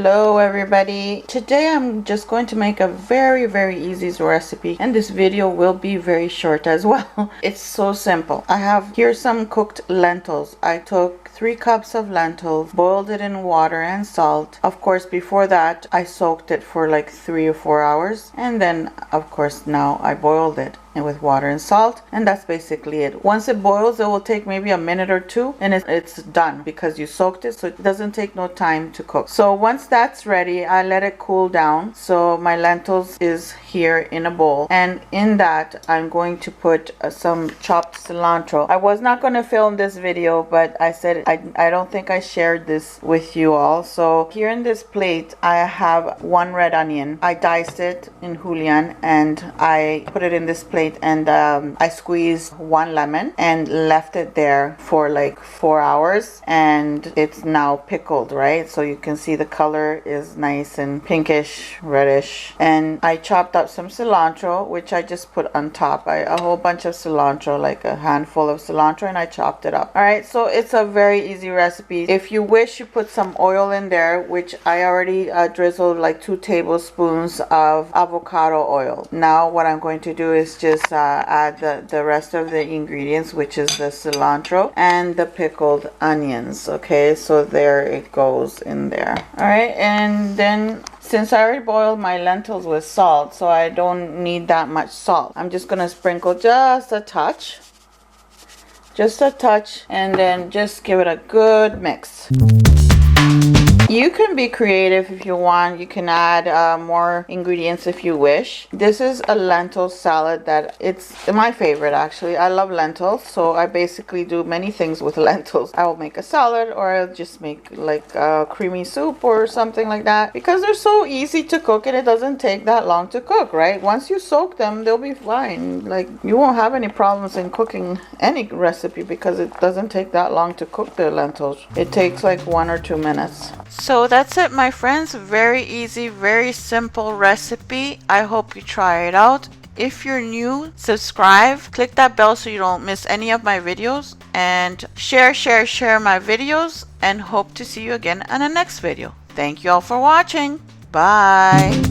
Hello everybody. Today I'm just going to make a very easy recipe, and this video will be very short as well. It's so simple. I have here some cooked lentils. I took 3 cups of lentils, boiled it in water and salt. Of course, before that I soaked it for like 3 or 4 hours, and then of course now I boiled it with water and salt, and that's basically it. Once it boils, it will take maybe a minute or two, and it's done because you soaked it, so it doesn't take no time to cook. So once that's ready, I let it cool down. So my lentils is here in a bowl, and in that I'm going to put some chopped cilantro. I was not going to film this video, but I said I don't think I shared this with you all. So here in this plate I have 1 red onion. I diced it in julienne and I put it in this plate, and I squeezed 1 lemon and left it there for like 4 hours, and it's now pickled, right? So you can see the color is nice and pinkish reddish. And I chopped up some cilantro, which I just put on top. A whole bunch of cilantro, like a handful of cilantro, and I chopped it up. All right, so it's a very easy recipe. If you wish, you put some oil in there, which I already drizzled like 2 tablespoons of avocado oil. Now what I'm going to do is just add the rest of the ingredients, which is the cilantro and the pickled onions. Okay, so there it goes in there. All right, and then since I already boiled my lentils with salt, so I don't need that much salt, I'm just gonna sprinkle just a touch, and then just give it a good mix. You can be creative if you want. You can add more ingredients if you wish. This is a lentil salad that it's my favorite, actually. I love lentils, so I basically do many things with lentils. I will make a salad, or I'll just make like a creamy soup or something like that, because they're so easy to cook and it doesn't take that long to cook, right? Once you soak them, they'll be fine. Like, you won't have any problems in cooking any recipe because it doesn't take that long to cook the lentils. It takes like 1 or 2 minutes. So that's it, my friends. Very easy, very simple recipe. I hope you try it out. If you're new, subscribe, click that bell so you don't miss any of my videos, and share my videos, and hope to see you again in the next video. Thank you all for watching. Bye.